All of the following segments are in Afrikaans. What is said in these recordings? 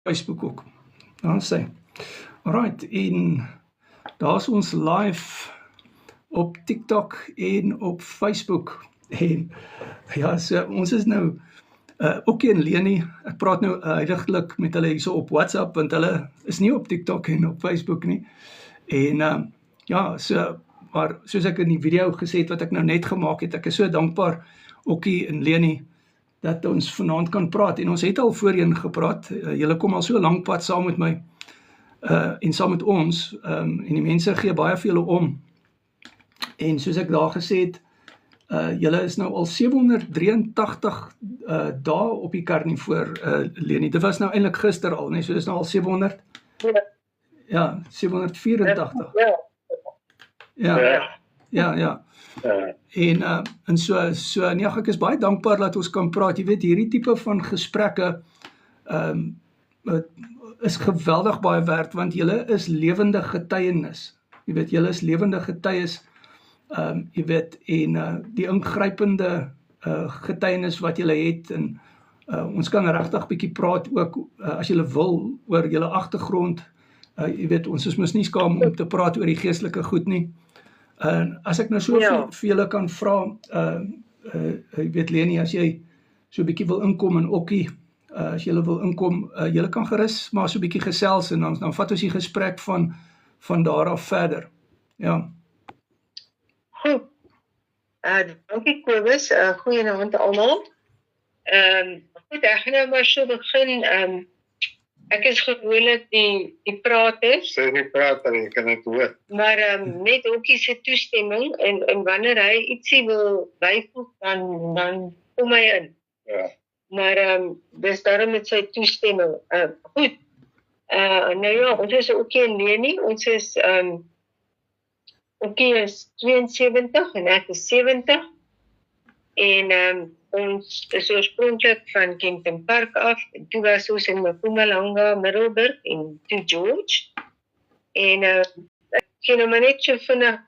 Facebook ook. Daar sê. Alright, en daar's ons live op TikTok en op Facebook. En ja, so ons is nou Okkie en Leni, ek praat nou heiliglik met hulle hierso op WhatsApp, want hulle is nie op TikTok en op Facebook nie. En ja, maar soos ek in die video gesê het wat ek nou net gemaak het, ek is so dankbaar, Okkie en Leni, dat ons vanaand kan praat. En ons het al voorheen gepraat, julle kom al so lank pad saam met my, en saam met ons, en die mense gee baie vir julle om. En soos ek daar gesê het, julle is nou al 783 dae op die karnivoor, Leni. Dit was nou eintlik gister al, nee, so is nou al 700. Ja, 784. Ja. En so nee, ek is baie dankbaar dat ons kan praat. Jy weet, hierdie tipe van gesprekke is geweldig baie werd, want julle is lewende getuienis. Jy weet, julle is lewende getuies, jy weet, en die ingrypende getuienis wat julle het, en ons kan regtig bietjie praat ook, as julle wil, oor julle agtergrond. Jy weet, ons is mos nie skaam om te praat oor die geestelike goed nie. As ek nou so vir julle kan vra, jy weet, Leni, as jy so bietjie wil inkom, en Okkie, as julle wil inkom, julle kan gerus maar so bietjie gesels, en dan vat ons die gesprek van daar af verder. Ja. Goed. Dankie Kobus, goeienaand almal. Goed, ek gaan nou maar so begin. Ek is gewoonlik die prater. Sê nie prater, jy kan dit hoor. Maar met Okkie se toestemming, en wanneer hy ietsie wil byvoeg, dan kom hy in. Ja. Maar dis daarom met sy toestemming. Goed. Nou ja, ons is Okkie en Leni. Ons is Okkie is 72 en ek is 70. En ons is oorspronklik van Kempton Park af. En toe was ons in Mpumalanga, Middelburg en toe George. En ek gee nou maar net so vinnig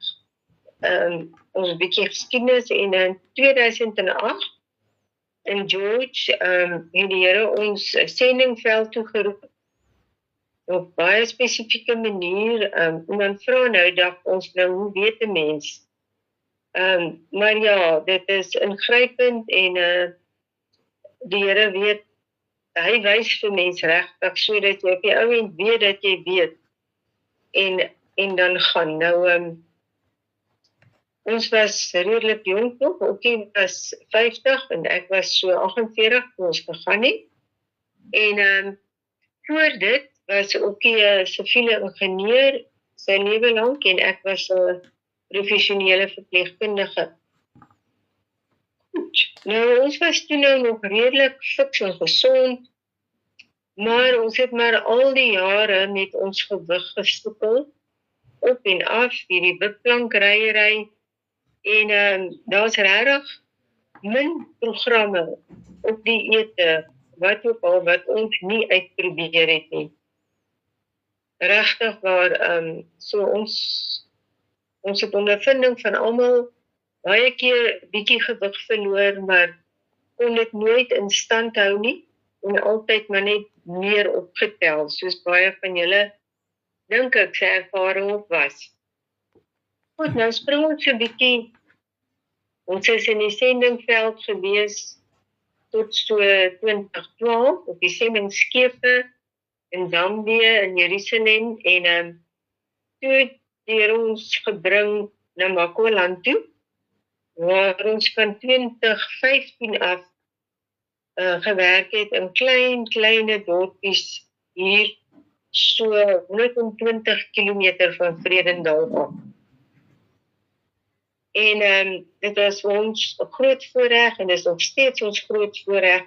ons bietjie geskiedenis. En in 2008 in George het die Here ons sendingveld toegeroep op baie spesifieke manier. En dan vra nou dat ons nou, hoe weet 'n mens? Maar ja, dit is ingrypend en die Here weet, hy wys vir mens regtig sodat jy op die ou end weet dat jy weet en dan gaan. Nou ons was redelik jong nog, Okkie was 50 en ek was so 48 toe ons gegaan het. En voor dit was Okkie 'n siviele ingenieur sy lewe lank en ek was 'n professionele verpleegkundige. Goed. Nou, ons was toe nou nog redelik fiks en gesond, maar ons het maar al die jare met ons gewig gesukkel, op en af, hierdie wipplankryerry, en daar's regtig min programme op die ete, wat ook al, wat ons nie uitprobeer het nie. Regtig waar, so ons het ondervinding van almal baie keer bietjie gewig verloor, maar kon dit nooit in stand hou nie, en altyd maar net meer opgetel, soos baie van julle, dink ek, sy ervaring ook was. Goed, nou spring ons so bietjie, ons is in die sendingveld gewees tot so 2012, op die Sendingsskepe in Zambië, in Jerusalem, en toe die Here ons gebring na Makwaland toe, waar ons van 2015 af gewerk het in kleine dorpies hier so 120 kilometer van Vredendal af. En dit was ons 'n groot voorreg en is nog steeds ons groot voorreg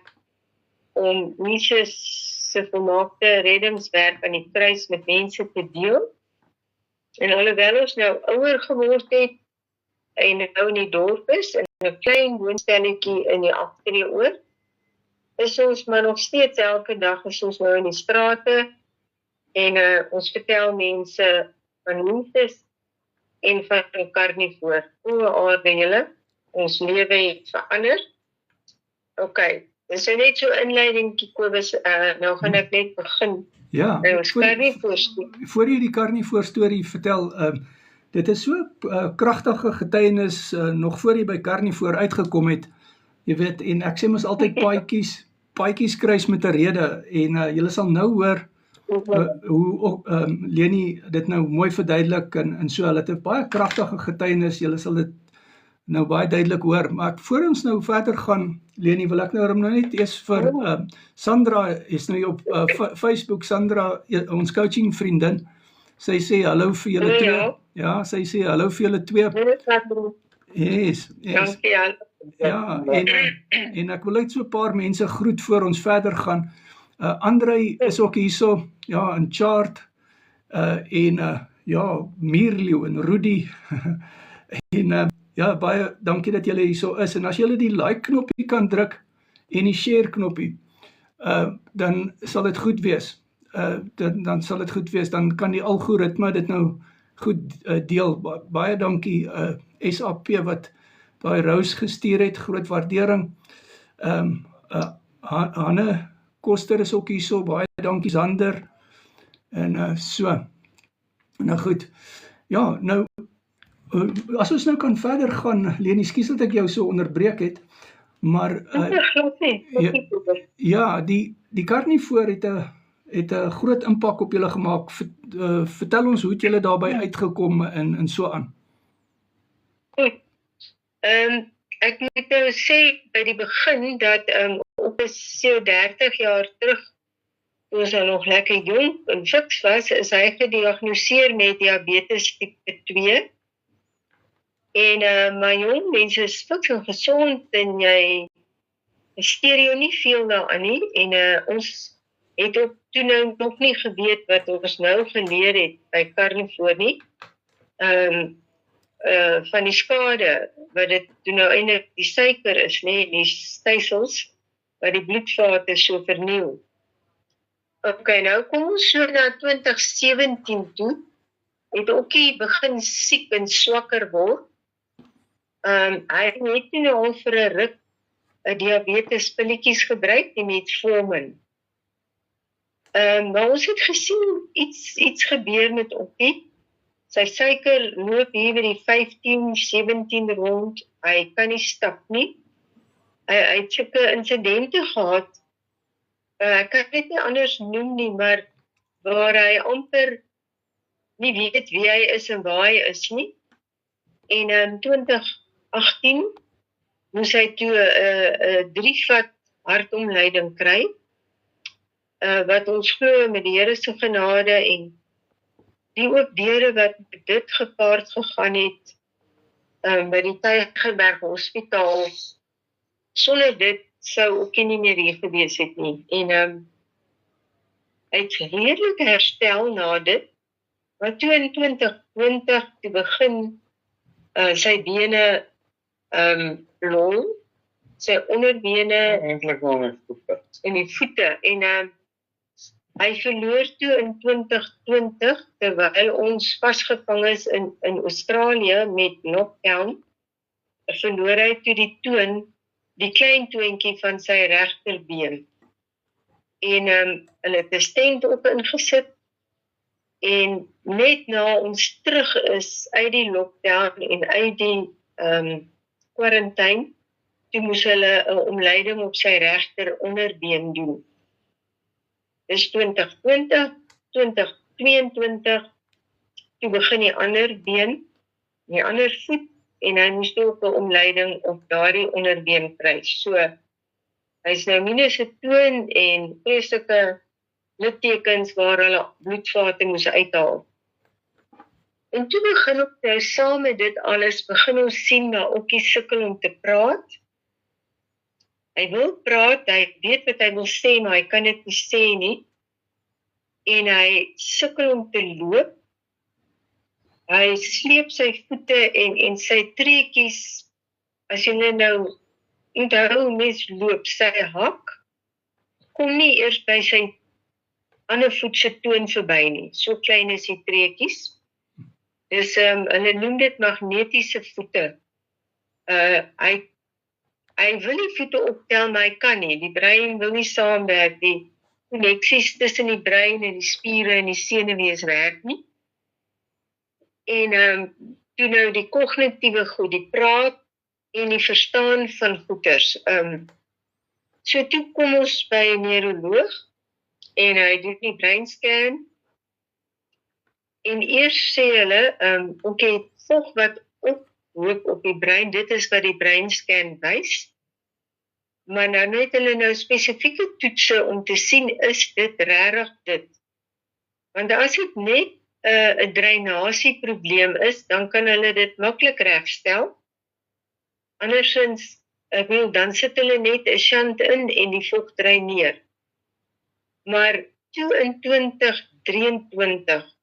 om Jesus se volmaakte reddingswerk aan die kruis met mense te deel. En alhoewel ons nou ouer geword het en nou in die dorp is, in 'n klein woonstelletjie in die Agterieoor, is ons maar nog steeds elke dag is ons nou in die strate en ons vertel mense van Jesus en van die karnivoor. O aarde julle, ons lewe het verander. OK, Dis nou net so inleiding, Kobus, nou gaan ek net begin. Ja, Nou ons karnivoor storie. voor jy die karnivoor storie vertel, dit is so kragtige getuienis nog voor jy by karnivoor uitgekom het. Jy weet, en ek sê mos altyd paadjies kruis met 'n rede en julle sal nou hoor hoe Leni dit nou mooi verduidelik en so. Hulle het 'n baie kragtige getuienis. Julle sal dit nou baie duidelik hoor. Maar voor ons nou verder gaan, Leni, wil ek nou net eers vir Sandra is nou op Facebook. Sandra, ons coaching vriendin. Sy sê hallo vir julle twee. Ja, sy sê hallo vir julle twee. Yes. Dankie. Ja, en ek wil net so 'n paar mense groet voor ons verder gaan. Andrei is ook hierso, ja, en Chart, ja, Mierleeu en Rudy, en ja, baie dankie dat julle hierso is, en as julle die like knoppie kan druk, en die share knoppie, dan sal dit goed wees, dan sal dit goed wees, dan kan die algoritme dit nou goed deel. Baie dankie SAP wat daai Rose gestuur het, groot waardering. Hanne Koster is ook hierso, baie dankie Zander, en so. Nou goed, ja, nou, as ons nou kan verder gaan, Leni, skus dat ek jou so onderbreek het, maar ja, die karnivoor het 'n groot impak op julle gemaak. Vertel ons hoe het julle daarbey uitgekom en so aan. Goed. Ek moet nou sê by die begin dat op so 30 jaar terug, toe ons nog lekker jong en fiks was, is hy gediagnoseer met diabetes tipe 2. En my jong mense is fiks en gesond en jy steur jou nie veel daaraan nie. En ons het ook toe nou nog nie geweet wat ons nou geleer het by karnivoor nie. Van die skade wat dit toe nou eintlik die suiker is, nee, die stysels wat die bloedvate so verniel. Okay, nou kom ons so na 2017 toe, het Okkie begin siek en swakker word. Hy het nou al vir 'n ruk 'n diabetespilletjies gebruik, die metformin. Maar ons het gesien iets gebeur met Okkie. Sy suiker loop hier by die 15, 17 rond. Hy kan nie stap nie. Hy het sulke insidente gehad. Ek kan dit nie anders noem nie, maar waar hy amper nie weet wie hy is en waar hy is nie. En in 2018 moes hy toe 'n 3-vat hartomleiding kry. Wat ons glo met die Here se genade en die ook deure wat met dit gepaard gegaan het by die Tygerberg Hospitaal. Sonder dit sou ook nie meer hier gewees het nie. En hy het redelik herstel na dit. Maar toe in 2020 te begin sy bene lol, sy onderbene Eintlik maar my voete. en die voete. En hy verloor toe in 2020, terwyl ons vasgevang is in Australië met lockdown, verloor hy toe die toon, die klein toontjie van sy regterbeen. En hulle het 'n stent op ingesit, en net na ons terug is uit die lockdown en uit die quarantaine, toe moes hulle 'n omleiding op sy regter onderbeen doen. Dis 2020, 2022, toe begin die ander been, die ander voet, en hy moes ook 'n omleiding op daardie onderbeen kry. So, hy's nou minus 'n toon en vreeslike littekens waar hulle bloedvate moes uithaal. En toe begin ook nou saam met dit alles, begin ons sien dat Okkie sukkel om te praat. Hy wil praat, hy weet wat hy wil sê, maar hy kan dit nie sê nie. En hy sukkel om te loop. Hy sleep sy voete en sy treetjies, as jy nou onthou mens loop, sy hak kom nie eers by sy ander voet se toon verby nie. So klein is die treetjies. Dus hulle noem dit magnetiese voete. Hy Hy wil nie voete optel, maar hy kan nie. Die brein wil nie saamwerk. Die koneksies tussen die brein en die spiere en die senuwees werk nie. En toe nou die kognitiewe goed, die praat en die verstaan van goeters. So toe kom ons by 'n neuroloog en hy doen die breinscan. En eers sê hulle, okay, vog wat ophoop op die brein, dit is wat die breinscan wys. Maar nou het hulle spesifieke toetse om te sien, is dit regtig dit? Want as dit net 'n drainasieprobleem is, dan kan hulle dit maklik regstel. Andersins, dan sit hulle net 'n shunt in en die vog dreineer. Maar toe in 2023,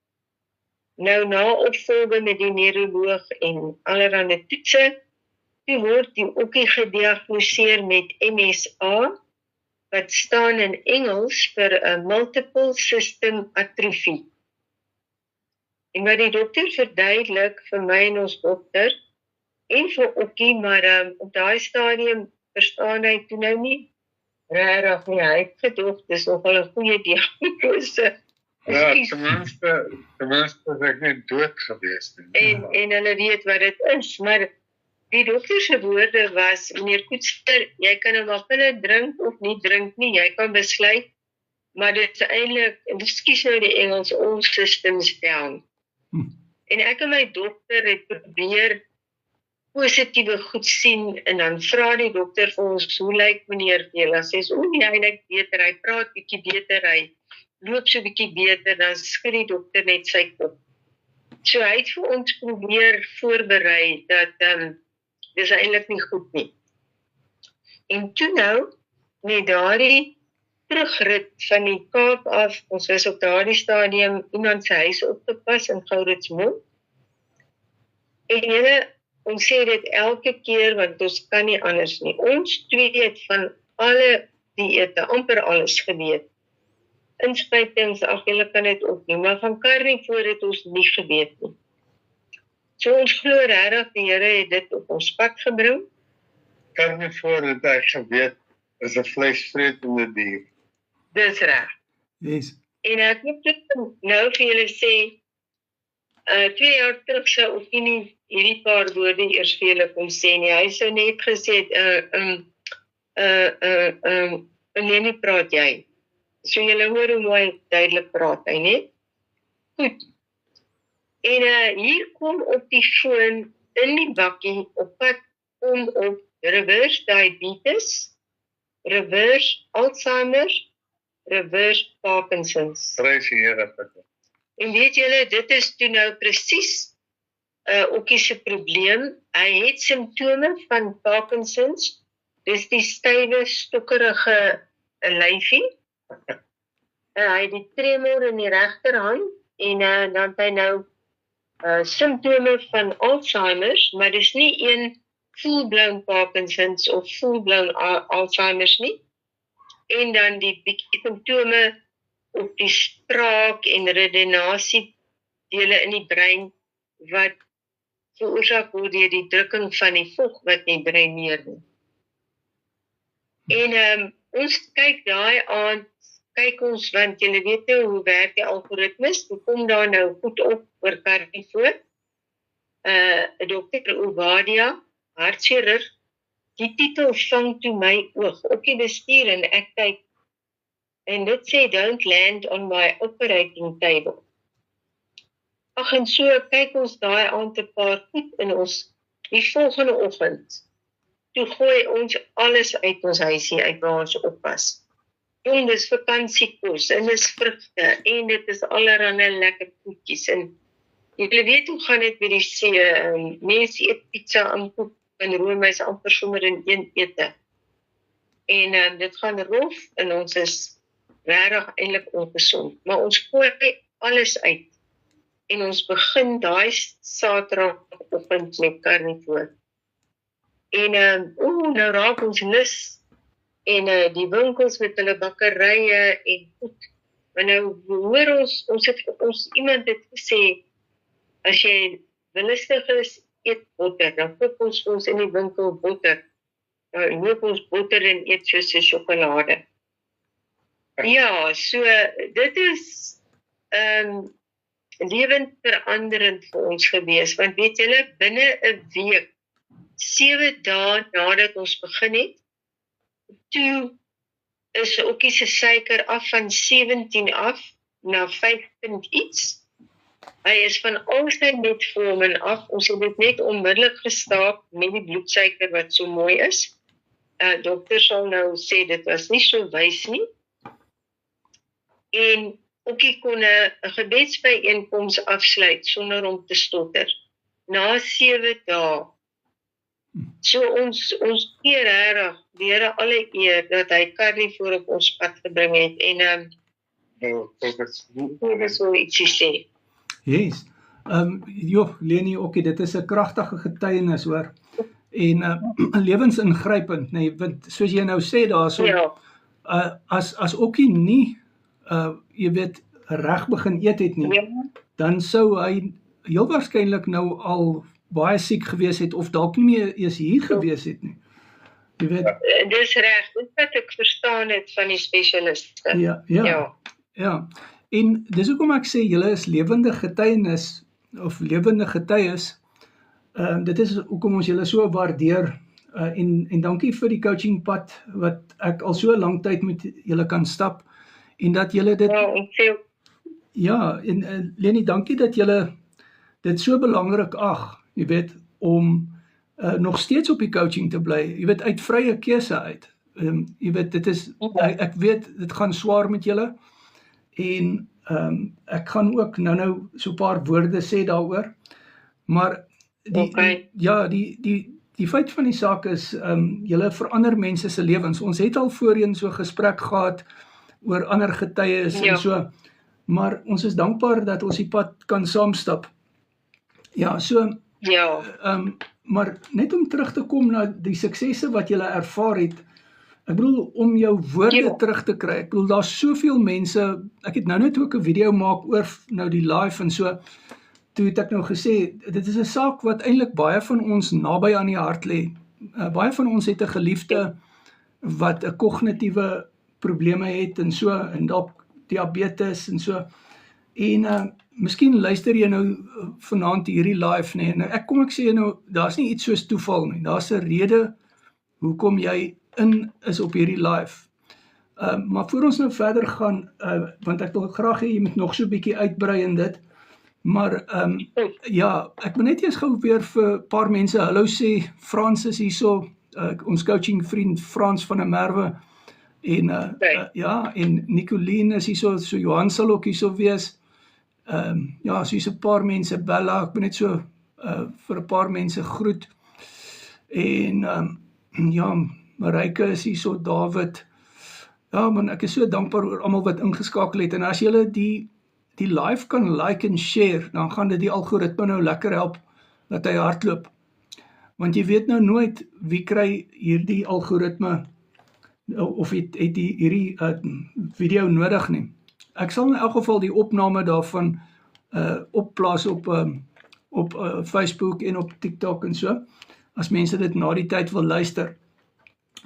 nou na opvolge met die neuroloog en allerhande toetse, toe word die okkie gediagnoseer met MSA, wat staan in Engels vir 'n multiple system atrofie. En wat die dokter verduidelik vir my en ons dokter, en vir okkie, maar op daai stadium verstaan hy toe nou nie regtig nie. Hy het gedog, dis nogal 'n goeie diagnose. Ja, tenminste is ek net dood gewees. En hulle weet wat dit is, maar die dokter se woorde was, meneer Koetser, jy kan nou maar pille drink of nie drink nie, jy kan besluit, maar dit is eintlik, ekskuus nou die Engels, all systems down. En ek en my dokter het probeer positiewe goed sien, en dan vra die dokter vir ons, hoe lyk meneer Vela? Sê, hy lyk beter, hy praat bietjie beter, hy loop so bietjie beter, dan skud die dokter net sy kop. So hy het vir ons probeer voorberei, dat dis eintlik nie goed nie. En toe nou, met daardie terugrit van die Kaap af, ons was op daardie stadium iemand se huis opgepas in Gouritsmond. En ons sê dit elke keer, want ons kan nie anders nie. Ons twee het van alle dieete, amper alles geweet. Inspuitings, julle kan dit opneem, maar van karnivore het ons nie geweet nie. So ons glo regtig, die Here het dit op ons pad gebring. Karnivore het ek geweet, is 'n vleisvretende dier. Dis reg. Yes. En ek moet dit nou vir julle sê, 2 jaar terug sou ek nie hierdie paar woorde eers vir julle kon sê nie. Hy sou net gesê, Leni, praat jy? So julle hoor hoe mooi duidelik praat hy, né? Goed. En hier kom op die foon, in die bakkie, op pad kom op reverse diabetes, reverse Alzheimer's, reverse Parkinson's. Prys die Here vir dit. En weet julle, dit is toe nou presies okkie se probleem. Hy het simptome van Parkinson's, dis die stywe, stokkerige lyfie. Hy het die tremor in die regterhand, en dan het hy nou simptome van Alzheimer's, maar dis nie een full-blown Parkinson's of full-blown Alzheimer's nie. En dan die bietjie simptome op die spraak en redenasie dele in die brein wat veroorsaak word deur die drukking van die vog wat nie dreineer nie. En ons kyk daai aand, want julle weet nou hoe werk die algoritmes, hoe kom daar nou goed op oor karnivoor. Dr. Obadia, hartchirurg, die titel vang toe my oog op die bestuur en ek kyk, en dit sê, don't land on my operating table. Ag, en so kyk ons daai aand 'n paar goed in ons, die volgende oggend, toe gooi ons alles uit ons huisie, uit waar ons oppas. Jong, dis vakansiekos, en dis vrugte, en dit is allerhande lekker koetjies, en julle weet hoe gaan dit by die see, mense eet pizza en koek, en roomys amper sommer in een ete. En dit gaan rof, en ons is regtig eintlik ongesond, maar ons gooi alles uit, en ons begin daai Saterdagoggend met karnivoor. En nou raak ons lus, en die winkels met hulle bakkerye en goed. Maar nou hoor ons iemand het gesê, as jy willustig is, eet botter, dan koop ons in die winkel botter. loop ons botter en eet soos 'n sjokolade. Ja, so dit is lewensveranderend vir ons gewees, want weet julle, binne 'n week, 7 dae nadat ons begin het, toe is Okkie se suiker af van 17 af na 5 punt iets. Hy is van al sy metformin af. Ons het dit net onmiddellik gestaak met die bloedsuiker wat so mooi is. Dokter sal nou sê dit was nie so wys nie. En Okkie kon 'n gebedsbyeenkoms afsluit sonder om te stotter. Na 7 dae. So ons gee regtig die Here alle eer dat hy Carly voor op ons pad gebring het en ek is so ietsie sê. Yes. Leni, Okkie, dit is 'n kragtige getuienis, hoor. En lewensingrypend, nee, want soos jy nou sê daarso, Ja. As Okkie nie jy weet reg begin eet het nie, Ja. dan sou hy heel waarskynlik nou al baie siek gewees het of dalk nie meer eens hier gewees het nie. Jy weet. Dis reg, dit wat ek verstaan het van die spesialiste. Ja. En dis hoekom ek sê julle is lewende getuienis of lewende getuies. Dit is hoekom ons julle so waardeer. En dankie vir die coachingpad wat ek al so lank tyd met julle kan stap en dat julle dit en Leni, dankie dat julle dit so belangrik ag, jy weet, om nog steeds op die coaching te bly, jy weet, uit vrye keuse uit. Jy weet, dit is ek weet dit gaan swaar met julle en ek gaan ook nou so 'n paar woorde sê daaroor, maar die feit van die saak is julle verander mense se lewens. Ons het al voorheen so gesprek gehad oor ander getuies en so, maar ons is dankbaar dat ons die pad kan saamstap. Ja, so maar net om terug te kom na die suksesse wat julle ervaar het, ek bedoel om jou woorde terug te kry. Ek bedoel daar's soveel mense, ek het nou net ook 'n video maak oor nou die live en so, toe het ek nou gesê, dit is 'n saak wat eintlik baie van ons naby aan die hart lê. Baie van ons het 'n geliefde wat 'n kognitiewe probleme het en so, en dalk diabetes en so, en miskien luister jy nou vanaand hierdie live, nee, nou ek sê nou, daar's nie iets soos toeval nie, daar's 'n rede hoekom jy in is op hierdie live. Maar voor ons nou verder gaan, want ek wil graag hê jy moet nog so 'n bietjie uitbrei in dit, maar ek wil net eers gou weer vir 'n paar mense hallo sê. Frans is hierso, ons coaching vriend Frans van der Merwe, en en Nicoline is hierso, so Johan sal ook hierso wees. So hier's 'n paar mense, Bella, ek moet net so vir 'n paar mense groet. En Marike is hierso, David. Ja man, ek is so dankbaar oor almal wat ingeskakel het, en as julle die live kan like en share, dan gaan dit die algoritme nou lekker help dat hy hardloop. Want jy weet nou nooit wie kry hierdie algoritme of het hierdie video nodig nie. Ek sal in elk geval die opname daarvan opplaas op Facebook en op TikTok en so, as mense dit na die tyd wil luister.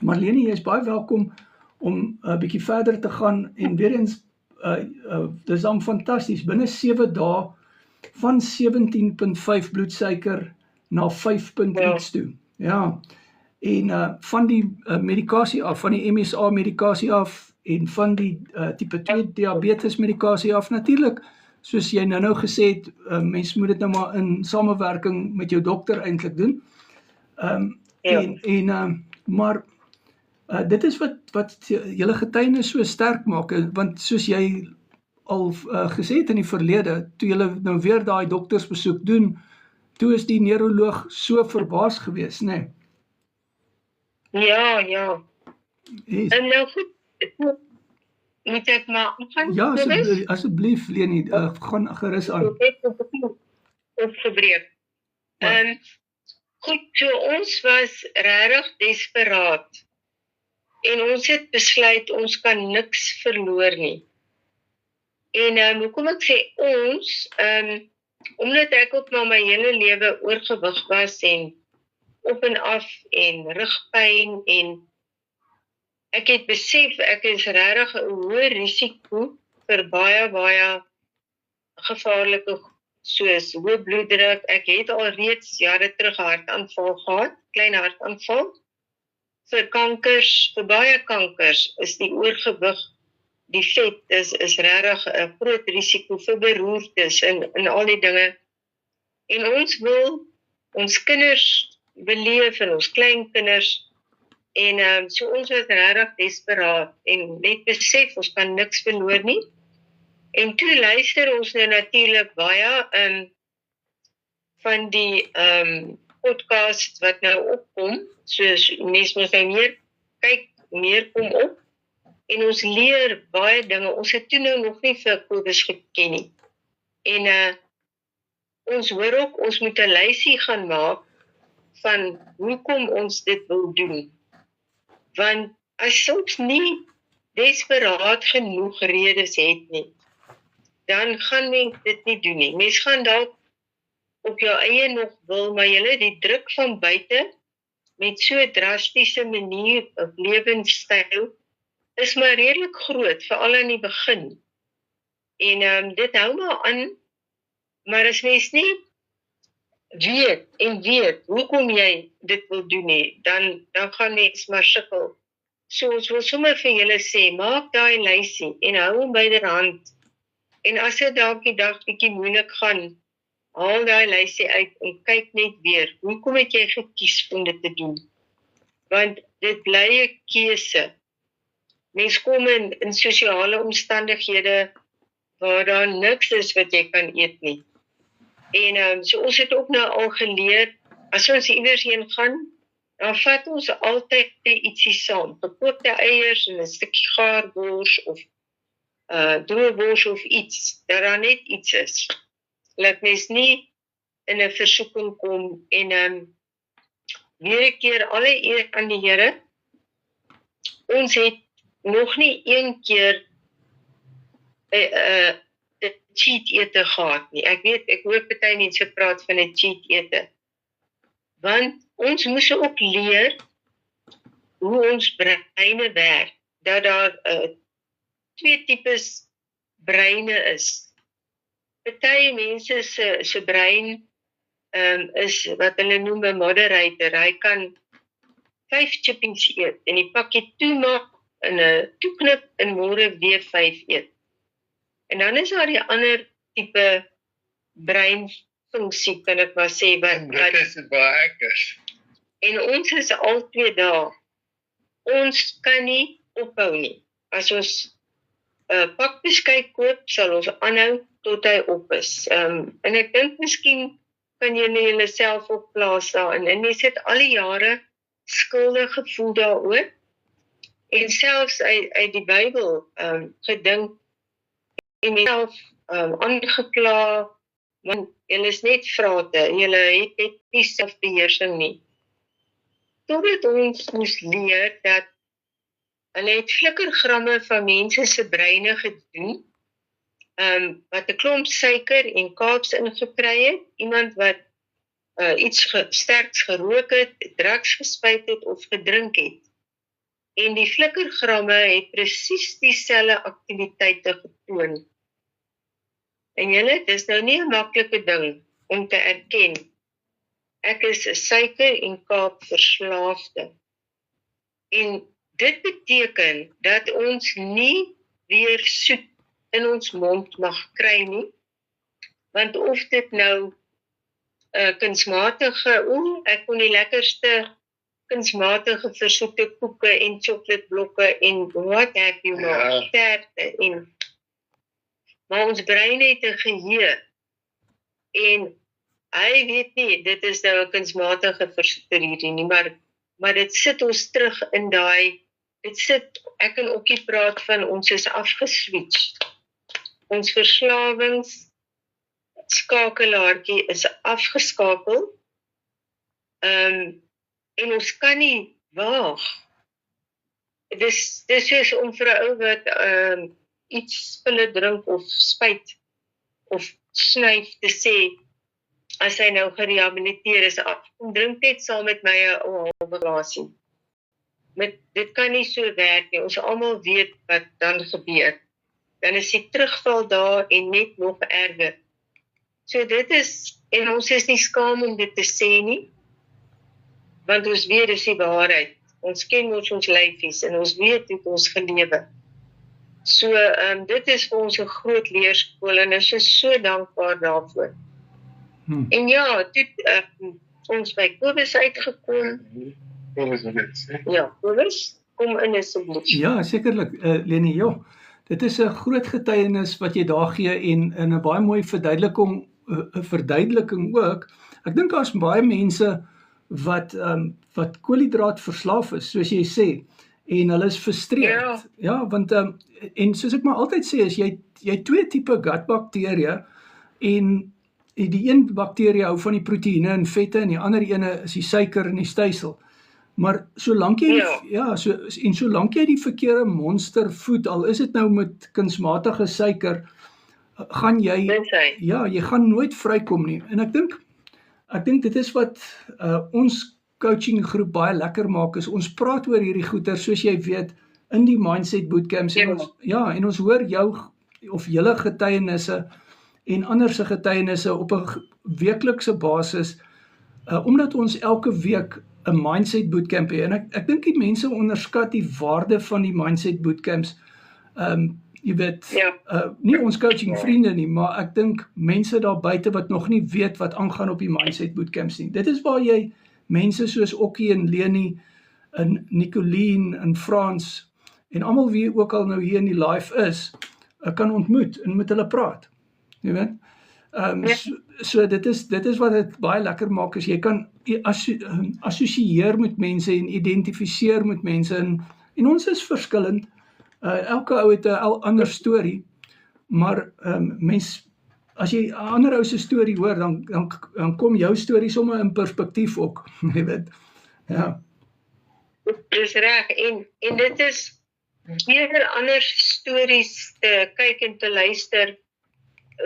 Marlene, jy is baie welkom om 'n bietjie verder te gaan, en weer eens, dis dan fantasties, binne 7 dae van 17.5 bloedsuiker na 5 punt iets toe. Ja, en van die medikasie af, van die MSA medikasie af, en van die tipe 2 diabetes medikasie af, natuurlik, soos jy nou gesê het, mens moet dit nou maar in samewerking met jou dokter eintlik doen. Maar dit is wat julle getuienis so sterk maak, want soos jy al gesê het in die verlede, toe julle nou weer daai doktersbesoek doen, toe is die neuroloog so verbaas gewees, né? Ja. Yes. En nou goed, moet ek maar gaan? Ja, asseblief Leni, gaan gerus aan. Opgebreek. Goed, so ons was regtig desperaat. En ons het besluit, ons kan niks verloor nie. En hoekom ek sê ons, omdat ek ook maar my hele lewe oorgewig was en op en af en rugpyn en ek het besef ek is regtig 'n hoë risiko vir baie gevaarlike soos hoë bloeddruk. Ek het al reeds jare terug 'n hartaanval gehad, klein hartaanval. Vir kankers, vir baie kankers is die oorgewig, die vet is regtig 'n groot risiko vir beroertes en al die dinge. En ons wil ons kinders beleef en ons kleinkinders en so ons was regtig desperaat en net besef ons kan niks verloor nie. En toe luister ons nou natuurlik baie van die podcast wat nou opkom, soos mense moet nou meer kyk, meer kom op en ons leer baie dinge. Ons het toe nou nog nie vir COVID geken nie. En ons hoor ook, ons moet 'n lysie gaan maak van hoekom ons dit wil doen. Want as ons nie desperaat genoeg redes het nie, dan gaan mens dit nie doen nie. Mens gaan dalk op jou eie nog wil, maar julle die druk van buite met so 'n drastiese manier of lewenstyl is maar redelik groot, veral in die begin. En dit hou maar aan, maar as mens nie weet hoekom jy dit wil doen nie, dan gaan mens maar sukkel. So ons wil sommer vir julle sê, maak daai lysie en hou hom byderhand. En as dit dalk die dag bietjie moeilik gaan, haal daai lysie uit en kyk net weer, hoekom het jy gekies om dit te doen? Want dit bly 'n keuse. Mens kom in sosiale omstandighede waar daar niks is wat jy kan eet nie. En so ons het ook nou al geleer, as ons iewers heen gaan, dan vat ons altyd ietsie saam, gekookte eiers en 'n stukkie gaarbors of droëbors of iets, dat daar net iets is. Laat mens nie in 'n versoeking kom en weer 'n keer alle eer aan die Here. Ons het nog nie een keer 'n cheat ete gehad nie. Ek hoor party mense praat van 'n cheat ete. Want ons moes ook leer hoe ons breine werk, dat daar 2 tipes breine is. Party mense se brein is wat hulle noem 'n moderator. Hy kan 5 chippies eet en die pakkie toemaak en 'n toeknip en môre weer 5 eet. En dan is daar die ander tipe breinfunksie, kan ek maar sê, Dit is waar ek is. en ons is al 2 dae. Ons kan nie ophou nie. As ons 'n pak beskuit koop, sal ons aanhou tot hy op is. En ek dink miskien kan julle self op plaas daarin. En mense het al die jare skuldig gevoel daaroor. En selfs uit die Bybel gedink en myself aangekla, want julle is net vrate, julle het net nie selfbeheersing nie. Totdat ons moes leer dat hulle het flikkergramme van mense se breine gedoen, wat 'n klomp suiker en kaaps ingekry het, iemand wat iets sterks gerook het, drugs gespuit het of gedrink het. En die flikkergramme het presies dieselfde aktiwiteite getoon. En julle, dit is nou nie 'n maklike ding om te erken. Ek is 'n suiker en kaap verslaafde. En dit beteken dat ons nie weer soet in ons mond mag kry nie, want of dit nou kunsmatige, ek kon die lekkerste kunsmatige versoete koeke en chocoladeblokke en what have you maar, sterkte maar ons brein het 'n geheue en hy weet nie, dit is nou 'n kunsmatige versoeter hierdie nie, maar dit sit ons terug in daai, ek kan ook nie praat van ons is afgeswitch. Ons verslawingsskakelaartjie is afgeskakel. En ons kan nie waag. Dis soos om vir 'n ou wat iets spille drink of spuit of snuif te sê, as hy nou gerehabiliteer is, kom drink net saam met my 'n halwe glasie. Dit kan nie so werk nie. Ons almal weet wat dan gebeur. Dan is die terugval daar en net nog erger. So dit is, en ons is nie skaam om dit te sê nie, want ons weet dis die waarheid. Ons ken ons lyfies en ons weet hoe ons gelewe. So dit is vir ons 'n groot leerskool en ons is so dankbaar daarvoor. En ja, toe ons by Kobus uitgekom. Kobus wil dit sê. Ja, Kobus, kom in asseblief. Ja, sekerlik, Leni, ja. Dit is 'n groot getuienis wat jy daar gee en 'n baie mooi verduideliking ook. Ek dink daar's baie mense wat koolhidraat verslaaf is, soos jy sê, en hulle is frustreerd. Ja, want en soos ek maar altyd sê, is jy twee tipe gutbakterieë en die een bakterie hou van die proteïene en vette en die ander ene is die suiker en die stysel. Maar solank jy solank jy die verkeerde monster voed, al is dit nou met kunsmatige suiker, gaan jy jy gaan nooit vrykom nie. En ek dink dit is wat ons coaching groep baie lekker maak, is ons praat oor hierdie goeie, soos jy weet, in die Mindset Bootcamps en ons hoor jou of julle getuienisse en ander se getuienisse op 'n weeklikse basis, omdat ons elke week 'n Mindset Bootcamp het. En ek dink die mense onderskat die waarde van die Mindset Bootcamps. Jy weet, nie ons coaching vriende nie, maar ek dink mense daar buite wat nog nie weet wat aangaan op die Mindset Bootcamps nie. Dit is waar jy mense soos Okkie en Leni en Nicoline en Frans en almal wie ook al nou hier in die live is, kan ontmoet en met hulle praat. Jy weet? So dit is wat dit baie lekker maak, is jy kan assosieer met mense en identifiseer met mense en ons is verskillend. Elke ou het 'n ander storie, maar as jy 'n ander ou se storie hoor, dan kom jou storie sommer in perspektief ook, jy weet. Ja. Dis reg, en dit is weer ander stories te kyk en te luister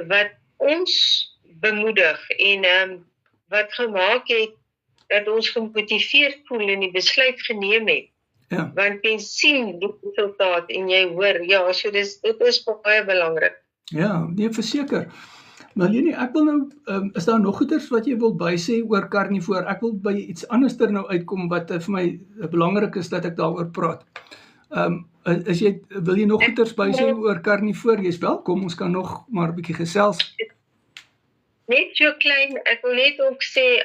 wat ons bemoedig en wat gemaak het dat ons gemotiveerd voel en die besluit geneem het. Ja. Want jy sien die resultaat en jy hoor, so dit is baie belangrik. Ja, nee, verseker. Maar Leni, ek wil nou, is daar nog goeders wat jy wil bysê oor karnivoor? Ek wil by iets anderster nou uitkom wat vir my belangrik is dat ek daaroor praat. Wil jy nog goeders bysê oor karnivoor? Jy's welkom, ons kan nog maar 'n bietjie gesels. Net so klein, ek wil net ook sê,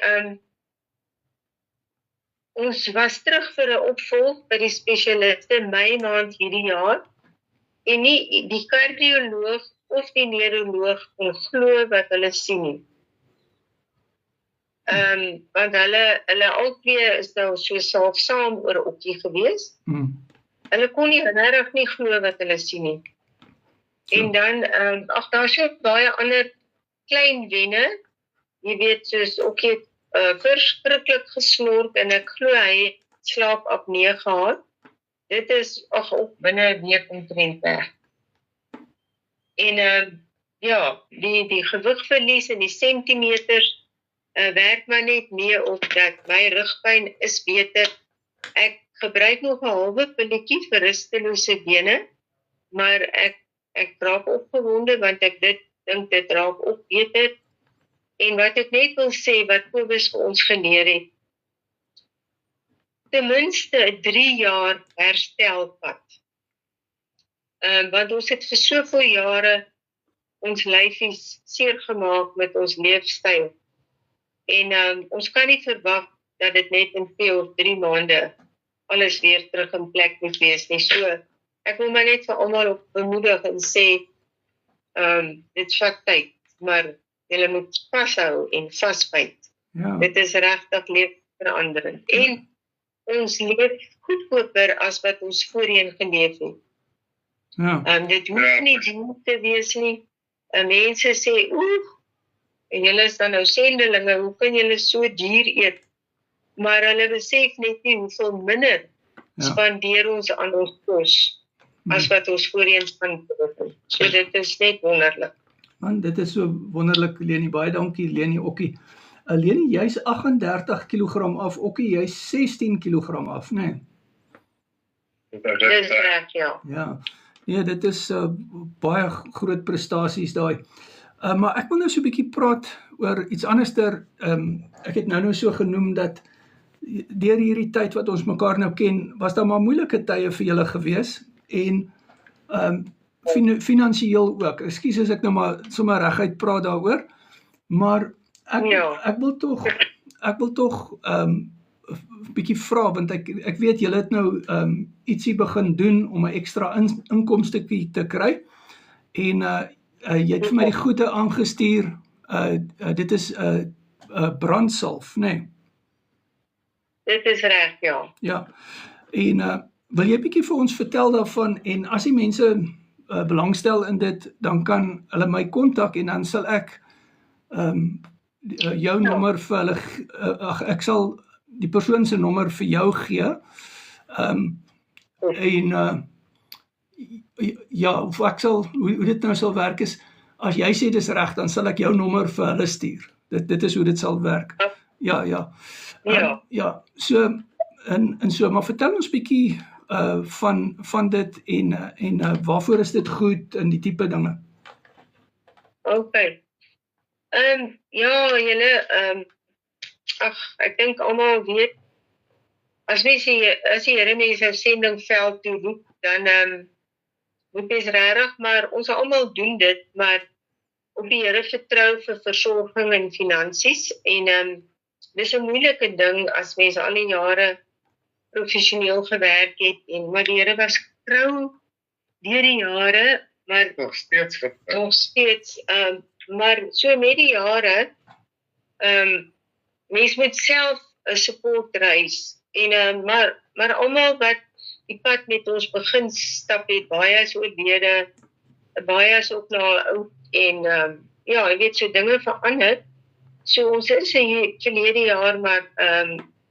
ons was terug vir 'n opvolg by die spesialiste Mei maand hierdie jaar en nie die kardioloog of die neuroloog kon glo wat hulle sien nie. Want hulle albei is nou so saam oor Okkie gewees. Hulle kon nie regtig nie glo wat hulle sien nie. En dan, daar is ook baie ander klein wenne, jy weet, soos Okkie het verskriklik gesnork en ek glo hy het slaapapnee gehad. Dit is ook binne 'n week omtrent weg. En die gewigverlies en die sentimeters werk maar net mee op dat my rugpyn is beter. Ek gebruik nog 'n halwe pilletjie vir rustelose bene, maar ek raak opgewonde want ek dink dit raak op beter. En wat ek net wil sê, wat Kobus vir ons geleer het, ten minste 'n 3 jaar herstelpad. Want ons het vir soveel jare ons lyfies seer gemaak met ons leefstyl. En ons kan nie verwag dat dit net in 2 of 3 maande alles weer terug in plek moet wees nie. So, ek wil maar net vir almal bemoedig en sê, dit vat tyd, maar julle moet vashou en vasbyt. Ja. Dit is regtig lewensveranderend. En ons leef goedkoper as wat ons voorheen geleef het. Ja. Dit hoef nie duur te wees nie. Mense sê, en julle is dan nou sendelinge, hoe kan julle so duur eet? Maar hulle besef net nie hoeveel minder spandeer ons aan ons kos as wat ons voorheen spandeer. So dit is net wonderlik. Man, dit is so wonderlik, Leni. Baie dankie, Leni Okkie. Leni, jy's 38 kg af, Okkie, jy's 16 kg af, né? Dis reg, ja. Ja. Nee, dit is baie groot prestasies daai. Maar ek wil nou so 'n bietjie praat oor iets anderster. Ek het nou so genoem dat deur hierdie tyd wat ons mekaar nou ken, was daar maar moeilike tye vir julle gewees en finansiëel ook. Ekskuus as ek nou maar sommer reguit praat daaroor, maar ek wil tog 'n bietjie vra, want ek weet julle het nou ietsie begin doen om 'n ekstra inkomstetjie te kry en jy het vir my die goede aangestuur. Dit is brandsalf, né? Dit is reg, ja. Ja. En wil jy bietjie vir ons vertel daarvan, en as die mense belangstel in dit, dan kan hulle my kontak en dan sal ek jou nommer vir hulle ek sal die persoon se nommer vir jou gee. Ja, of ek sal hoe dit nou sal werk is, as jy sê dis reg, dan sal ek jou nommer vir hulle stuur. Dit is hoe dit sal werk. Ja. So maar vertel ons bietjie van dit en waarvoor is dit goed en die tipe dinge. Okay. Ja, julle ek dink almal weet as die Here mense sendingveld toe roep, dan moet mens regtig, maar ons almal doen dit, maar op die Here vertrou vir versorging en finansies en dis 'n moeilike ding as mens al die jare professioneel gewerk het maar die Here was trou deur die jare, maar Nog steeds. Maar so met die jare mens moet self 'n support reis en maar almal wat die pad met ons begin stap het, baie is oorlede, baie is ook nou oud en ja, jy weet so dinge verander. So ons is verlede jaar maar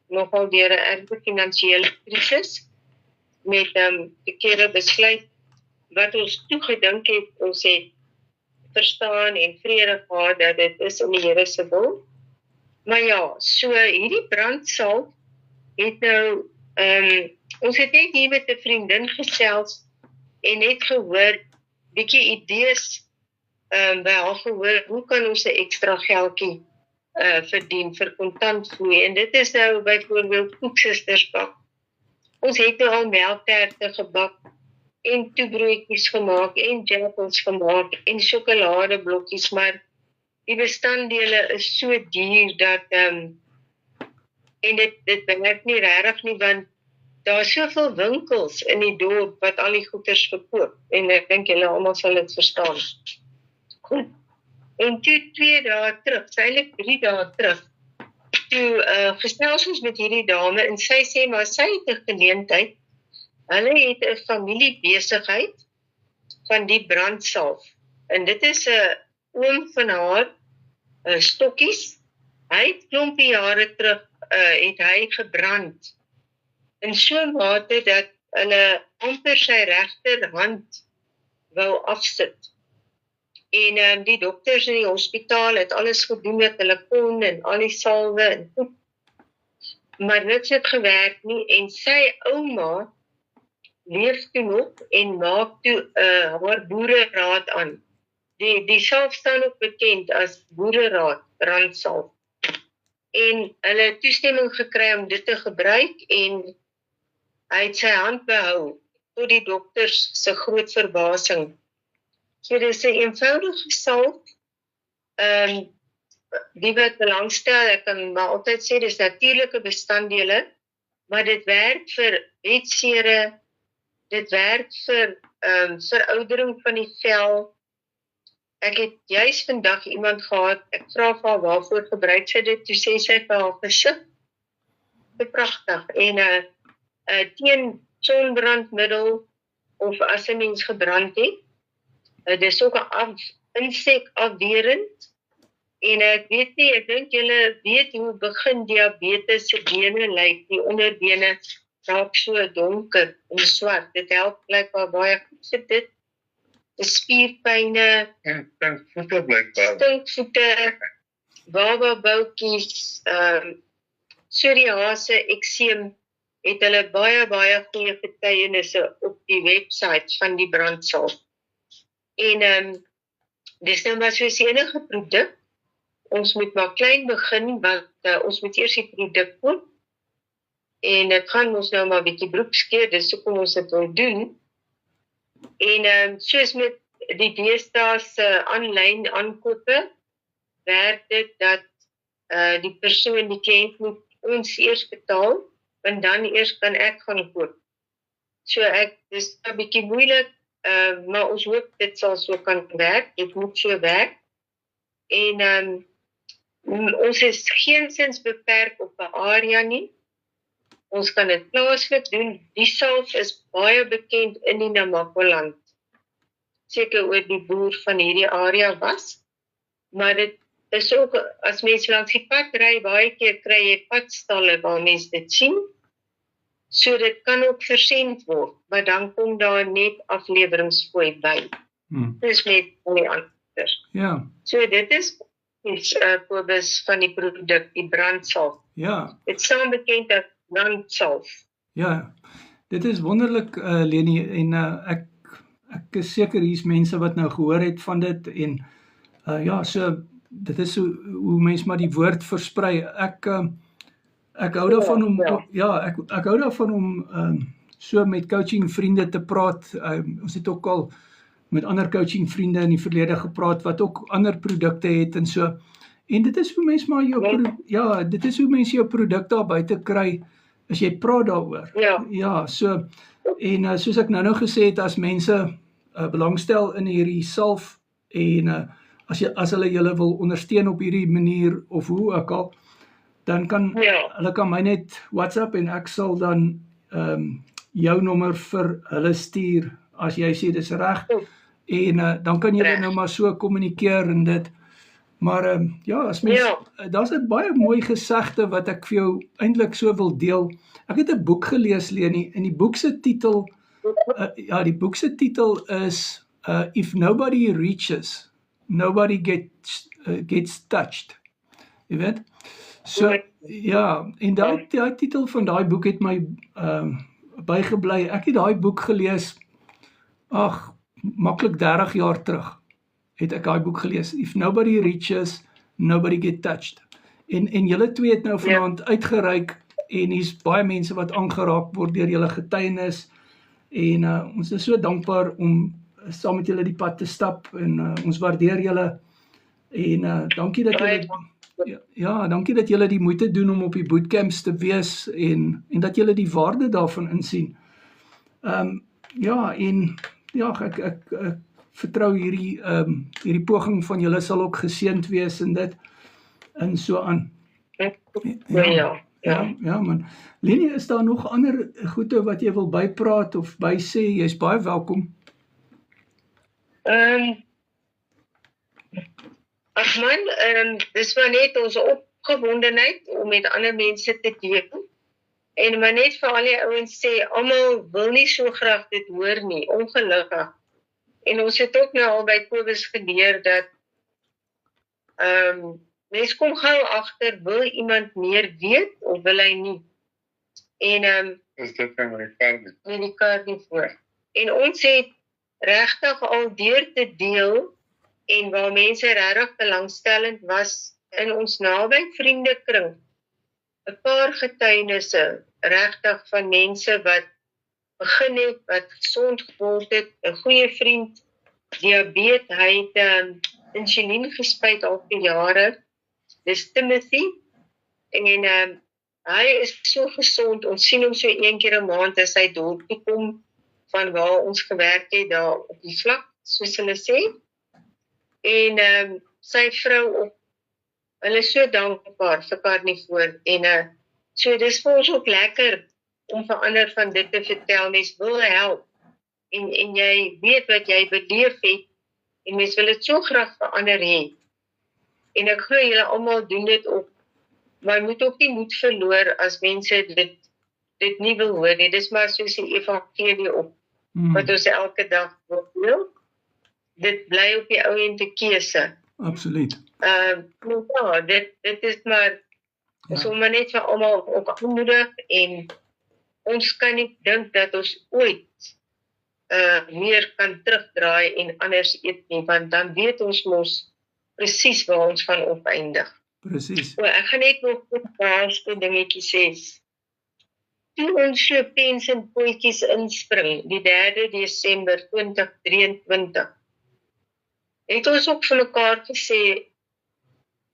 nogal deur 'n erge finansiële krisis met verkeerde besluit wat ons toegedink het, ons het verstaan en vrede gehad dat dit is in die Here se wil. Maar ja, so hierdie brandsalf het nou ons het net hier met 'n vriendin gesels en net gehoor bietjie idees by haar gehoor, hoe kan ons 'n ekstra geldjie verdien vir kontantvloei, en dit is nou byvoorbeeld koeksisters bak. Ons het nou al melkterte gebak en toebroodjies gemaak en jappels gemaak en sjokoladeblokkies, maar die bestanddele is so duur dat en dit werk nie regtig nie, want daar is soveel winkels in die dorp wat al die goeders verkoop en ek dink julle almal sal dit verstaan. Goed. En toe 2 dae terug, eintlik 3 dae terug, toe gesels ons met hierdie dame en sy sê maar sy het 'n geleentheid. Hulle het 'n familiebesigheid van die brandsalf. En dit is 'n oom van haar, stokkies. Hy het klompie jare terug het hy gebrand. In so 'n mate dat hulle amper sy regterhand wou afsit. En die dokters in die hospitaal het alles gedoen wat hulle kon en al die salwe en goed. Maar niks het gewerk nie en sy ouma leef toe nog en maak toe haar boereraad aan. Die salf staan ook bekend as boereraad brandsalf. En hulle het toestemming gekry om dit te gebruik en hy het sy hand behou tot die dokters se groot verbasing. So dit is 'n eenvoudige salf. Die wat belangstel, ek kan maar altyd sê dis natuurlike bestanddele, maar dit werk vir wetsere, dit werk vir veroudering van die vel. Ek het juis vandag iemand gehad, ek vra vir haar waarvoor gebruik sy dit, toe sê sy vir haar gesig. Dit pragtig. En teen sonbrandmiddel of as 'n mens gebrand het, dit is ook 'n insekafwerend. En ek weet nie, ek dink julle weet hoe begin diabetes se bene lyk, die onderbene raak so donker en swart. Dit help blykbaar baie goed vir dit. En dan 'n ander ding wat ek wil sê, is dat die brandsalf, dit is 'n spierpyne, En voete blijkbaar. stinkvoete, bababoukies, psoriase, ekseem, het hulle baie goeie getuienisse op die website van die brandsalf. En dis nou maar soos enige produk. Ons moet maar klein begin, want ons moet eers die produk koop. En dit gaan ons nou maar 'n bietjie broek skeer, dis hoekom ons dit wil doen. En soos met die deesdae se aanlyn aankope, werk dit dat die persoon, die kliënt moet ons eers betaal, en dan eers kan ek gaan koop. So dis 'n bietjie moeilik, maar ons hoop dit sal so kan werk, dit moet so werk. En ons is geensins beperk op 'n area nie. Ons kan dit plaaslik doen. Die salf is baie bekend in die Namaqualand. Seker oor die boer van hierdie area was. Maar dit is ook, as mense langs die pad ry, baie keer kry jy padstalle waar mense dit sien. So dit kan ook versend word, maar dan kom daar net afleweringsfooi by. Dis net van die ander. Ja, So dit is Kobus van die produk, die brandsalf. ja, Dit staan bekend as brandsalf. ja. Dit is wonderlik, Leni, en ek is seker hier's mense wat nou gehoor het van dit, en ja, so, dit is hoe mens maar die woord versprei. Ek hou daarvan om, ek hou daarvan om so met coaching vriende te praat. Ons het ook al met ander coaching vriende in die verlede gepraat wat ook ander produkte het en so. En dit is hoe mens maar dit is hoe mens jou produk daar buite kry as jy praat daaroor. Ja, so, en soos ek nou gesê het, as mense belangstel in hierdie salf en as hulle julle wil ondersteun op hierdie manier of hoe ook al, dan kan hulle kan my net WhatsApp en ek sal dan jou nommer vir hulle stuur as jy sê dis reg. En dan kan julle nou maar so kommunikeer en dit. Maar as mens, daar's 'n baie mooi gesegde wat ek vir jou eintlik so wil deel. Ek het 'n boek gelees, Leni, en die boek se titel is If Nobody Reaches, Nobody Gets Touched. Jy weet? So, en die titel van daai boek het my bygebly. Ek het daai boek gelees, maklik 30 jaar terug, het ek daai boek gelees. If Nobody Reaches, Nobody Gets Touched. En julle twee het nou vanaand uitgereik, en hier's baie mense wat aangeraak word deur julle getuienis, en ons is so dankbaar om saam met julle die pad te stap, en ons waardeer julle, en dankie dat julle dankie dat julle die moeite doen om op die bootcamps te wees, en dat julle die waarde daarvan insien. Ek vertrou hierdie poging van julle sal ook geseënd wees en dit, en so aan. Ja, man. Leni, is daar nog ander goede wat jy wil bypraat of bysê? Jy's baie welkom. Ag man, dis maar net ons opgewondenheid om met ander mense te deel. En maar net vir al die ouens sê, almal wil nie so graag dit hoor nie, ongelukkig. En ons het ook nou al by Kobus geleer dat mens kom gou agter, wil iemand meer weet of wil hy nie? En Is dit nou die kaart? Nee, die kaart nie voor. En ons het regtig al deur te deel, en waar mense regtig belangstellend was in ons naby vriendekring, 'n paar getuienisse regtig van mense wat begin het, wat gesond geword het, 'n goeie vriend, diabetes, hy het insulien gespuit al vir jare, dis Timothy, en hy is so gesond, ons sien hom so 1 keer 'n maand as hy dorp toe kom, van waar ons gewerk het, daar op die vlak, soos hulle sê, en sy vrou ook, hulle is so dankbaar vir Carnivore, en so dis vir ons ook lekker om vir ander van dit te vertel, mens wil help, en jy weet wat jy beleef het, en mens wil dit so graag vir ander hê, en ek glo julle almal doen dit ook, maar moet ook nie moed verloor as mense dit nie wil hoor nie, dis maar soos die evangelie op, wat ons elke dag wil deel, dit bly op die ou end 'n keuse. Absoluut. Ja, dit is maar, ons Ja. wil maar net vir almal ook aanmoedig en ons kan nie dink dat ons ooit weer kan terugdraai en anders eet nie, want dan weet ons mos presies waar ons gaan opeindig. Presies. Ek gaan net nog 'n laaste dingetjie sê. Toe ons so pens en potjies inspring, die 3 Desember 2023, het ons ook vir mekaar gesê,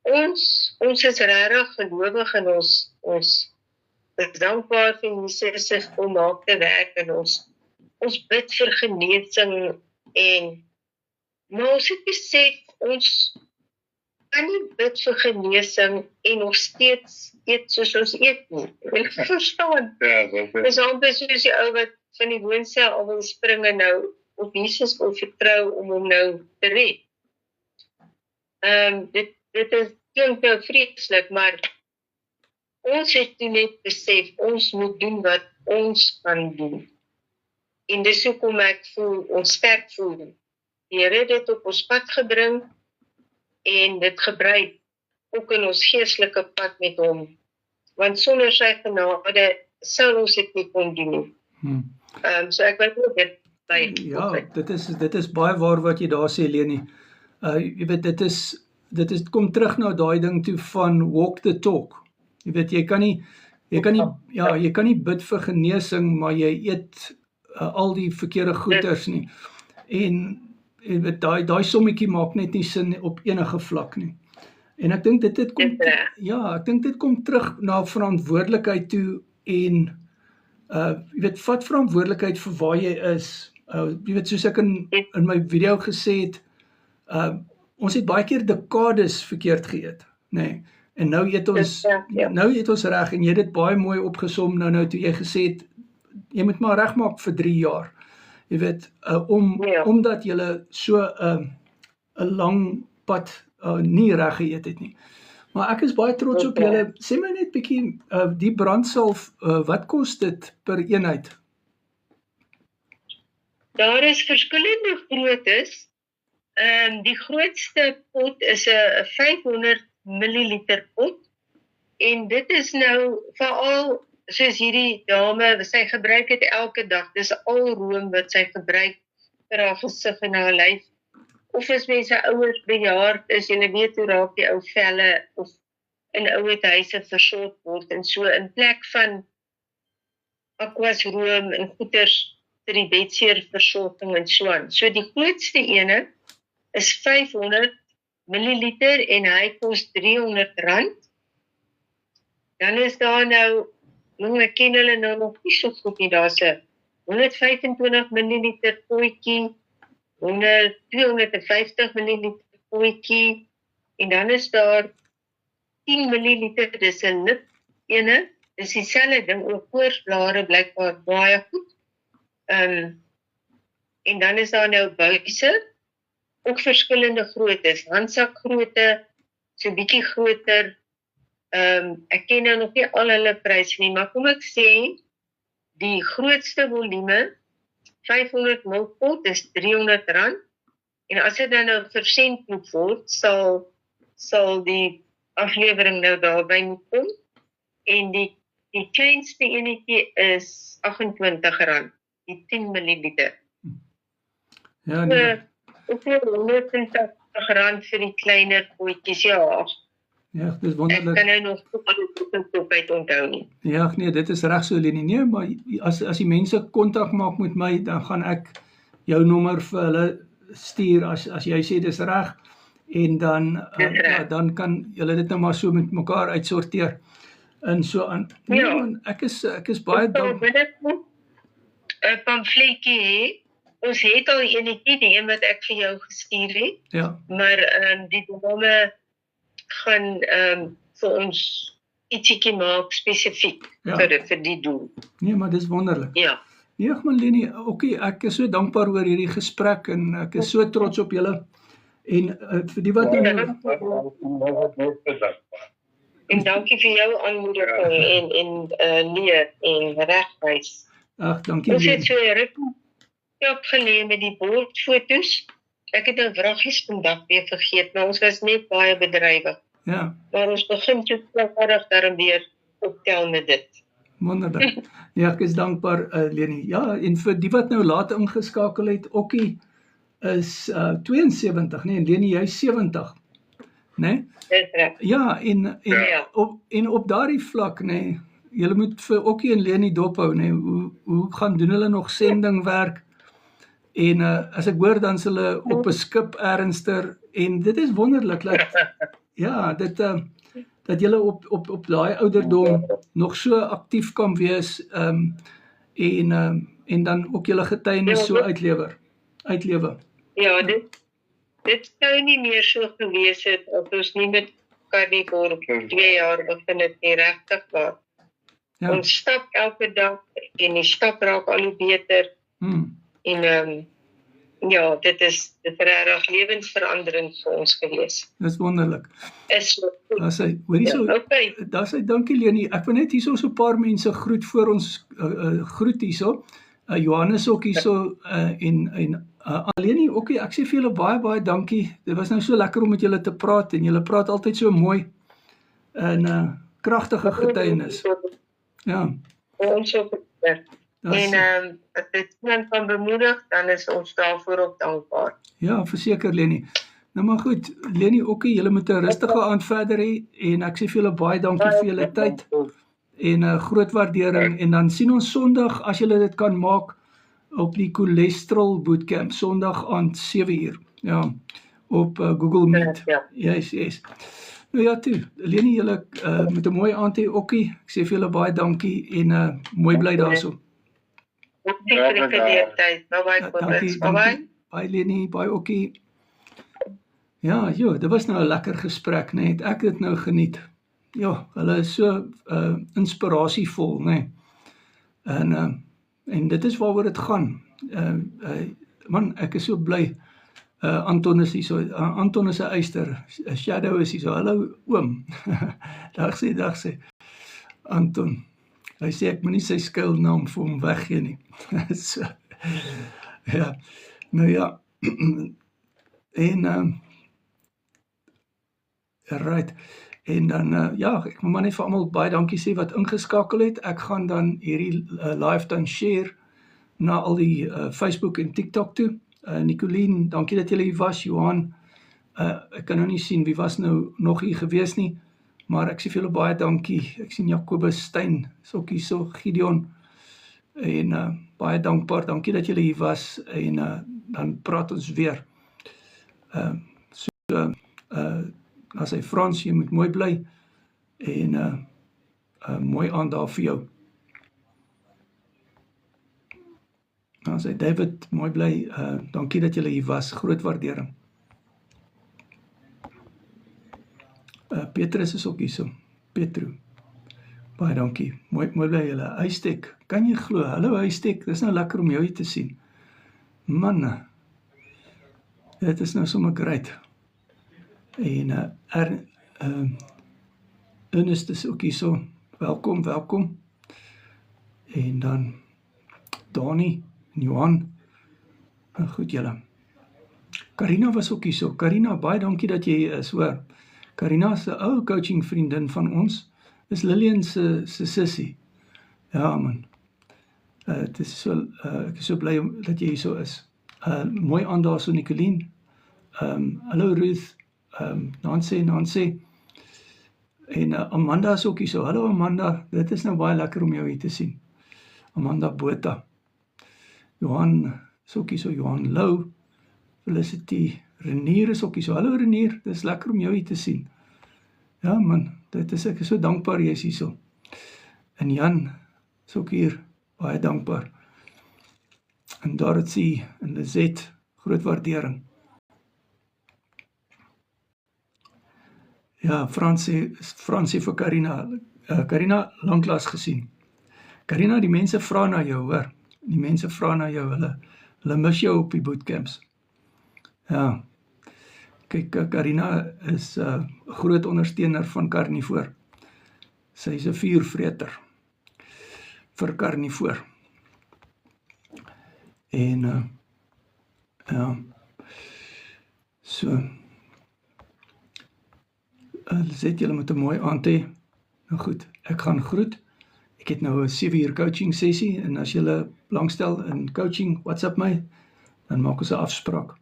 ons is regtig gelowig in ons is dankbaar vir Jesus se volmaakte werk in ons bid vir genesing maar ons het besef, ons kan nie bid vir genesing en nog steeds eet soos ons eet nie. Ek verstaan. Ja, dat Dis amper soos die ou wat van die woonstel al wil spring en nou op Jesus wil vertrou om hom nou te red. Dit is klink nou vreeslik, maar ons het toe net besef, ons moet doen wat ons kan doen. En dis hoekom ek voel, ons sterk voel. Die Here het dit op ons pad gebring en dit gebruik ook in ons geestelike pad met hom. Want sonder sy genade sou ons dit nie kon doen nie. So ek wil ook dit by. Ja, dit is baie waar wat jy daar sê, Leni. Jy weet, dit kom terug na daai ding toe van walk the talk. Jy weet, jy kan nie bid vir genesing, maar jy eet al die verkeerde goeders nie. En jy weet, daai sommetjie maak net nie sin op enige vlak nie. En ek dink dit kom terug na verantwoordelikheid toe en jy weet, vat verantwoordelikheid vir waar jy is. Jy weet, soos ek in my video gesê het, ons het baie keer dekades verkeerd geëet, nê. En nou eet ons reg en jy het dit baie mooi opgesom nou toe jy gesê het jy moet maar regmaak vir 3 jaar. Jy weet, omdat jy so 'n lang pad nie reg geëet het nie. Maar ek is baie trots op julle. Sê my net bietjie, die brandsalf, wat kos dit per eenheid? Daar is verskillende groottes. Die grootste pot is 'n 500 milliliter pot. En dit is nou veral soos hierdie dame, sy gebruik dit elke dag. Dis al room wat sy gebruik vir haar gesig en haar lyf. Of as mense ouers bejaard is, jy weet hoe raak die ou velle of in ouerhuise versort word en so in plek van aquas room en goeters vir die bedseer versorging en so aan. So die grootste ene is 500 milliliter en hy kos R300. Dan is daar nou, ek ken hulle nou nog nie so goed nie, daar's 'n 125 milliliter potjie, 250 milliliter potjie, en dan is daar 10 milliliter, dis 'n lip ene, dis dieselfde ding, ook koorsblare blykbaar baie goed. En dan is daar nou buise, ook verskillende groottes, handsakgrootte, so bietjie groter. Ek ken nou nog nie al hulle pryse nie, maar kom ek sê, die grootste volume, 500 ml pot is R300, en as dit dan nou versend moet word, sal die aflewering nou daarby moet kom, en die kleinste enetjie is R28, die 10 milliliter. Ja, nee. Ook R150 vir die kleiner potjies, ja. Ja, dis wonderlik. Ek kan nou nog op uit onthou nie. Ja, nee, dit is reg so, Leni. Nee, maar as die mense kontak maak met my, dan gaan ek jou nommer vir hulle stuur as jy sê dis reg, en dan kan julle dit nou maar so met mekaar uitsorteer en so aan. Nee, Ja. man, ek is baie Wil ek nog 'n pamfletjie hê? Ons het al enetjie, die een wat ek vir jou gestuur het, ja, maar die dame gaan vir ons ietsiekie maak spesifiek Ja. vir die doel. nee, maar dis wonderlik. Ja. Nee, man, Leni, okay, ek is so dankbaar oor hierdie gesprek en ek is so trots op julle. En vir die wat En dankie vir jou aanmoediging en leer en regwys. ag, dankie Ons het Leni. so ruk opgelê met die bordfoto's Ek het nou wraggies vandag weer vergeet, maar ons was net baie bedrywig. Ja, Maar ons begin so stadig daarom weer optel met dit. wonderlik. Nee, ek is dankbaar, Leni. Ja, en vir die wat nou laat ingeskakel het, Okkie is 72, nee, en Leni, jy is 70, né? Dis reg. Ja, Ja. op daardie vlak, nê, julle moet vir Okkie en Leni dophou, nê, hoe gaan doen hulle nog sendingwerk? En as ek hoor, dan is hulle op 'n skip ernster, en dit is wonderlik, ja, dat julle op daai ouderdom nog so aktief kan wees, en dan ook julle getuienis so uitlewe. Ja, dit sou nie meer so gewees het as ons nie met mekaar voor 2 jaar begin het nie, regtig waar. Ja. Ons stap elke dag en die stap raak al hoe beter. En ja, dit is regtig lewensveranderend vir ons gewees. Dis wonderlik. Is so goed. Daar sê, hoor hierso, Ja, okay. daar sê, dankie Leni. Ek wil net hierso so 'n paar mense groet voor ons groet hierso. Johannes ook hierso, en Leni ook, ek sê vir julle baie dankie. Dit was nou so lekker om met julle te praat, en julle praat altyd so mooi, en kragtige getuienis. Ja. Ons ook. En as dit iemand kan bemoedig, dan is ons daarvoor ook dankbaar. Ja, verseker Leni. Nou maar goed, Leni ook, julle moet 'n rustige aand verder hê, en ek sê vir julle baie dankie vir julle tyd, en groot waardering, en dan sien ons Sondag, as julle dit kan maak, op die cholesterol bootcamp, Sondag aand 7:00, ja, op Google Meet. Ja. Yes. Nou ja toe, Leni, julle met 'n mooi aand hê, Okkie, ek sê vir julle baie dankie, en mooi bly daarso. Dankie vir die geleentheid. Bye-bye, Kobus. Bye-bye. Bye Leni, bye Okkie. Ja, dit was nou 'n lekker gesprek, né? Het ek dit nou geniet. Ja, hulle is so inspirasievol, né? En dit is waaroor dit gaan. Man, ek is so bly. Anton is hier so. Anton is 'n eyster. Shadow is hier so. Hallo oom. Dag sê Anton. Hy sê ek moenie sy skuilnaam vir hom weggee nie. So, ja. Nou ja. En right. En dan ja, ek moet maar net vir almal baie dankie sê wat ingeskakel het. Ek gaan dan hierdie live dan share na al die Facebook en TikTok toe. Nicolien, dankie dat julle hier was. Johan, ek kan nou nie sien wie was nou nog hier gewees nie, maar ek sê vir julle baie dankie. Ek sien Jacobus Stein, is ook hier so, Gideon, en baie dankbaar. Dankie dat julle hier was, en dan praat ons weer. As hy Frans, jy moet mooi bly, en mooi aand daar vir jou. Dan sê David, mooi bly, dankie dat julle hier was, groot waardering. Petrus is ook hier so, Petro, baie dankie, mooi bly julle. Huistek, kan jy glo, hallo Huistek, dis nou lekker om jou hier te sien. Man, dit is nou sommer great. En Ernest is ook hier so, welkom. En dan Dani en Johan, goed julle. Karina was ook hier so. Karina, baie dankie dat jy hier is, hoor. Karina is 'n ou coaching vriendin van ons, is Lillian se sussie. Ja man, het is so, ek is so bly dat jy hier so is. Mooi aand daar so Nicolien. Hallo Ruth, Nancy, en Amanda is ook hier so. Hallo Amanda, dit is nou baie lekker om jou hier te sien. Amanda Botha. Johan is ook hier so, Johan Lou, Felicity, Renier is ook hier so. Hallo Renier, dit is lekker om jou hier te sien. Ja man, ek is so dankbaar jy is hier so. En Jan is ook hier, baie dankbaar. En Dorothy en Lizette, groot waardering. Ja, Fransie vir Karina. Karina, lanklaas gesien. Karina, die mense vra na jou, hoor. Die mense vra na jou, hulle mis jou op die bootcamps. Ja, kyk, Karina is 'n groot ondersteuner van Carnivore. Sy is 'n vuurvreter vir Carnivore. En ja, So, Lizet, julle moet 'n mooi aand hê. Nou goed, ek gaan groet. Ek het nou 'n 7-uur coaching sessie en as julle belangstel in coaching, WhatsApp my, dan maak ons 'n afspraak.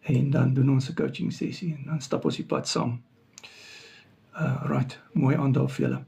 En dan doen ons 'n coaching sessie en dan stap ons die pad saam. Right, mooi aand daar vir julle.